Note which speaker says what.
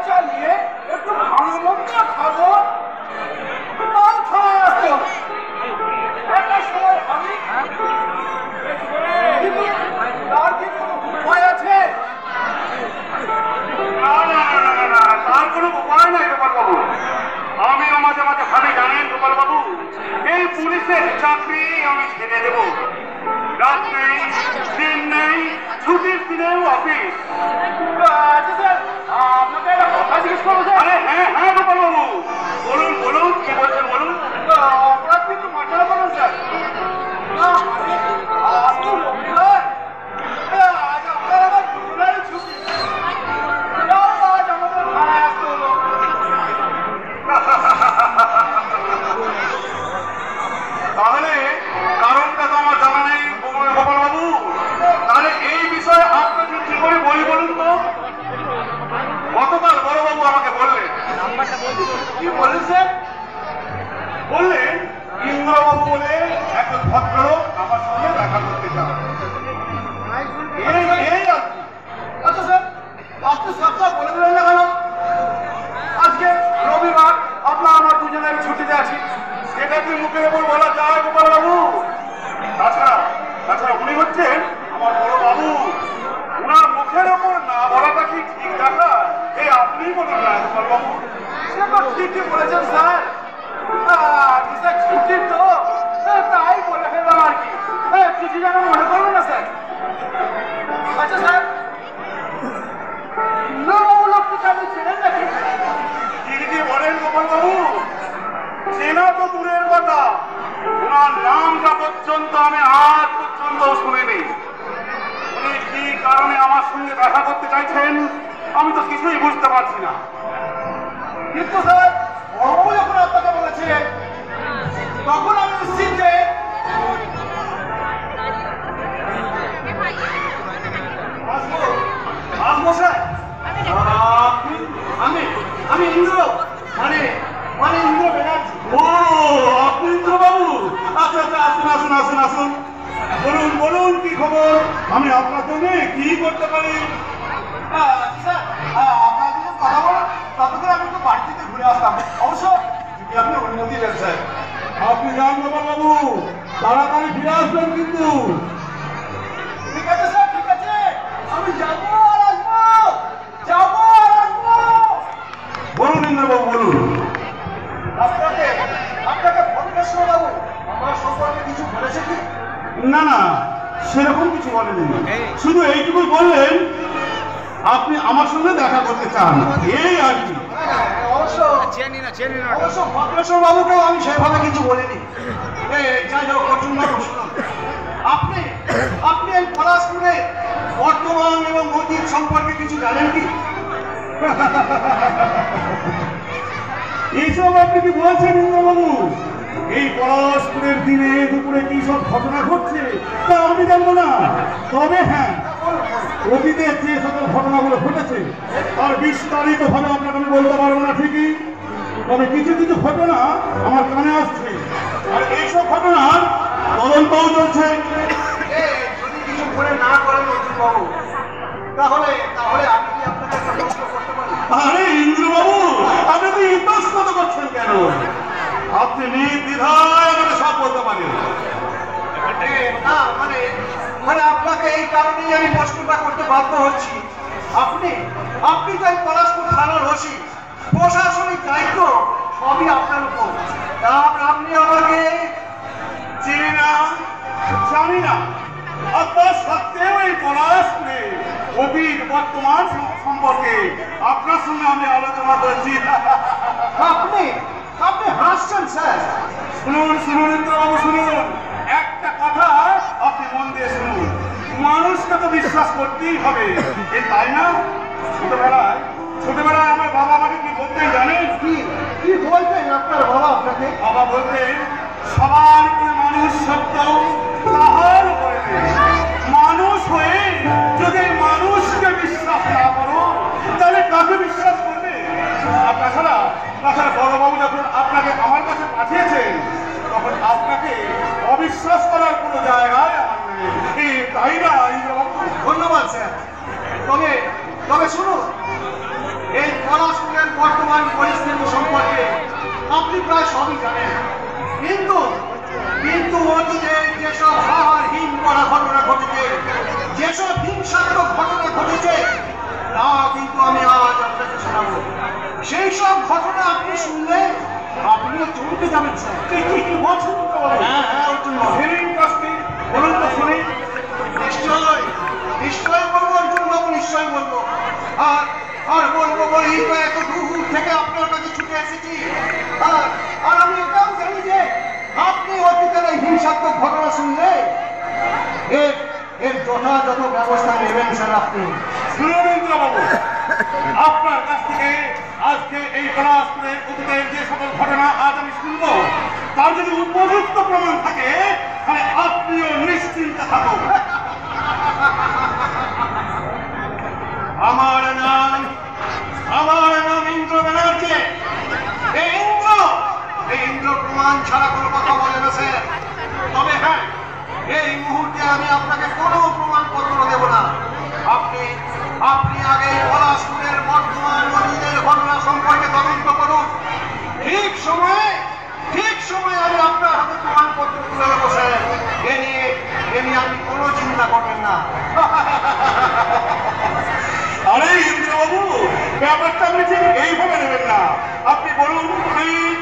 Speaker 1: চালিয়ে একটু ভালো মন্দ খাবো, তার খাওয়া আসতে হবে। একটা সময় আমি তার কি কোনো উপায় আছে?
Speaker 2: তার কোনো উপায় নাই গোপাল বাবু। আমিও মাঝে মাঝে ভাবি, জানেন গোপাল বাবু, এই পুলিশের চাকরি আমি ছেড়ে দেবো। রাত নেই, দিন নেই, ছুটির দিনেও অফিস।
Speaker 1: আপনাকে একটা কথা জিজ্ঞেস করবো স্যার।
Speaker 2: আরে হ্যাঁ হ্যাঁ গোপাল বাবু, বলুন বলুন, কি বলছেন বলুন।
Speaker 1: অপরাধ কিন্তু মাথায় বলুন স্যার। আজ তো রবিবার, আজ আপনার আমার দুজনেরই ছুটি। আজ আমাদের থানায় আসতে হলো।
Speaker 2: তাহলে কারণটা তো আমার জানা নেই গোপাল বাবু। তাহলে এই বিষয়ে আপনাকে কি করে বলি বলুন তো। গতকাল বড়বাবু আমাকে বললেন।
Speaker 1: কি বলেন স্যার?
Speaker 2: বললেন ইন্দ্রবাবু বলে একজন ভদ্রলোক আমার সঙ্গে দেখা করতে চান। এই আর কি।
Speaker 1: আচ্ছা স্যার, আপনি সবটা বলে দিলেন না কেন? আজকে রবিবার, আপনার আমার দুজনের ছুটিতে আছি।
Speaker 2: সেটা কি মুখের উপর বলা যায় গোপাল বাবু? তাছাড়া তাছাড়া উনি হচ্ছেন আমার বড় বাবু। উনার মুখের ওপর না বলাটা কি ঠিক দেখায়? এই আপনি বলুন না গোপাল বাবু।
Speaker 1: সে তো ঠিকই বলেছেন স্যার। আজকে ছুটি তো, তাই বলে ফেললাম আর কি। কিছু যেন মনে করবেন না স্যার। আচ্ছা স্যার, ইন্দ্রবাবু লোকটিকে আপনি চেনেন নাকি?
Speaker 2: কি বলেন গোপাল বাবু? চেনা তো দূরের কথা, ওনার নামটা পর্যন্ত আমি আজ পর্যন্ত শুনিনি। উনি কি কারণে আমার সঙ্গে দেখা করতে চাইছেন আমি তো কিছুই বুঝতে পারছি না।
Speaker 1: কিন্তু স্যার, বড়বাবু যখন আপনাকে বলেছিলেন, তখন আমি নিশ্চিত যে আসবো স্যার। আমি ইন্দ্র, মানে ইন্দ্র ব্যানার্জি।
Speaker 2: ও, আপনি ইন্দ্রবাবু? আচ্ছা আচ্ছা, আসুন আসুন আসুন আসুন, বলুন বলুন, কি খবর? আমি আপনার সঙ্গে কি করতে পারি?
Speaker 1: স্যার, আপনার দিকে কথা বলো, ততক্ষণ আমি একটু বাড়ি থেকে ঘুরে আসতাম। অবশ্য যদি আপনি অনুমতি দেন স্যার।
Speaker 2: আপনি যান গোপাল বাবু, তাড়াতাড়ি ফিরে আসবেন কিন্তু।
Speaker 1: ঠিক আছে স্যার, ঠিক আছে, আমি যাবো আর আসবো, যাবো আর আসবো।
Speaker 2: বলুন ইন্দ্রবাবু বলুন।
Speaker 1: আপনাকে ভদ্রেশ্বর বাবু আমার সম্পর্কে কিছু বলেছে কি?
Speaker 2: না না, সেরকম কিছু বলেনি, শুধু এইটুকুই বললেন আপনি আমার সঙ্গে দেখা করতে চান, এই আর কি।
Speaker 1: অবশ্য ভদ্রেশ্বর বাবুকেও আমি সেভাবে কিছু বলিনি। যাই হোক, অর্জুন বাবু শুনুন, আপনি এই পলাশপুরে বর্তমান এবং অতীত সম্পর্কে কিছু জানেন কি?
Speaker 2: এইসব আপনি কি বলছেন ইন্দ্রবাবু? এই পলাশপুরের দিনে দুপুরে কি সব ঘটনা ঘটছে তা আমি জানবো না। তবে হ্যাঁ, অতীতের যে সকল ঘটনাগুলো ঘটেছে তার বিস্তারিত ভাবে আপনাকে আমি বলতে পারবো না ঠিকই, তবে কিছু কিছু ঘটনা আমার কানে আসছে, আর এইসব ঘটনার তদন্তও চলছে।
Speaker 1: যদি কিছু মনে না করেন অর্জুন বাবু, তাহলে আমি কি আপনাকে একটা প্রশ্ন করতে পারি?
Speaker 2: আরে ইন্দ্রবাবু, আপনি তো ইতস্তত করছেন কেন? আপনি নির্দ্বিধায় আমাকে সব বলতে পারেন।
Speaker 1: না মানে আপনাকে এই কারণেই আমি প্রশ্নটা করতে বাধ্য হচ্ছি। আপনি তো এই পলাশপুর থানার ওসি, প্রশাসনিক দায়িত্ব সবই আপনার উপর। আপনি আমাকে
Speaker 2: চিনি না, জানি না, আর তার সত্ত্বেও এই পলাশপুরে অতীত বর্তমান সম্পর্কে আপনার সঙ্গে আমি আলোচনা করছি।
Speaker 1: আপনি হাসছেন স্যার।
Speaker 2: শুনুন শুনুন ইন্দ্রবাবু শুনুন, একটা কথা আপনি মন দিয়ে শুনুন। মানুষকে তো বিশ্বাস করতেই হবে, এ তাই না? ছোটবেলায় আমার বাবা আমাকে কি বলতেন জানেন?
Speaker 1: কি বলতেন আপনার বাবা আপনাকে?
Speaker 2: বাবা বলতেন, সবার উপরে মানুষ সত্য, তাহার উপরে মানুষ হয়ে যদি মানুষকে বিশ্বাস না করো তাহলে কাকে বিশ্বাস করবে? তাছাড়া বড়বাবু যখন আপনাকে আমার কাছে পাঠিয়েছেন তখন আপনাকে অবিশ্বাস করার কোনো জায়গায় আমার নেই, তাই না?
Speaker 1: ধন্যবাদ স্যার। তবে শুনুন, এই পলাশপুরের বর্তমান পরিস্থিতি সম্পর্কে আপনি প্রায় সবই জানেন, কিন্তু কিন্তু অতীতে যেসব হারহীন করা ঘটনা ঘটেছে, যেসব হিংসাত্মক ঘটনা ঘটেছে, তা কিন্তু আমি আজ আপনাকে শোনাবো। সেই সব ঘটনা আপনি শুনলে আপনিও চমকে যাবেন স্যার।
Speaker 2: কি বলছেন?
Speaker 1: হ্যাঁ হ্যাঁ অর্জুন বাবু।
Speaker 2: সেলিম কাস্তি বলুন তো শুনি।
Speaker 1: নিশ্চয় নিশ্চয় বলবো অর্জুন বাবু, নিশ্চয় বলবো। আর আর বলবো বলেই তো এত দূর থেকে আপনার কাছে ছুটে এসেছি। আর আর আমি এটাও জানি যে আপনি অতীতের এই হিংসাত্মক ঘটনা শুনলে এর এর যথাযথ ব্যবস্থা নেবেন স্যার আপনি।
Speaker 2: সুরেন্দ্রবাবু, আপনার কাছ থেকে আজকে এই পলাশপুরের অতীতের যে সকল ঘটনা আজ আমি শুনব, তার যদি উপযুক্ত প্রমাণ থাকে তাহলে আপনিও নিশ্চিন্তে থাকুন।
Speaker 1: আমার নাম ইন্দ্র ব্যানার্জি। এই ইন্দ্র প্রমাণ ছাড়া কোনো কথা বলে না স্যার। তবে হ্যাঁ, এই মুহূর্তে আমি আপনাকে কোনো প্রমাণপত্র দেব না। আপনি আপনি আগে পলাশপুরের বর্তমান অতীতের ঘটনা সম্পর্কে তদন্ত করুন। ঠিক সময়ে আমি আপনার হাতে প্রমাণপত্র তুলে দেবো স্যার। এ নিয়ে আপনি কোনো চিন্তা করবেন না।
Speaker 2: আরে ইন্দ্রবাবু, ব্যাপারটা আপনি ঠিক এইভাবে নেবেন না। আপনি বলুন প্লিজ।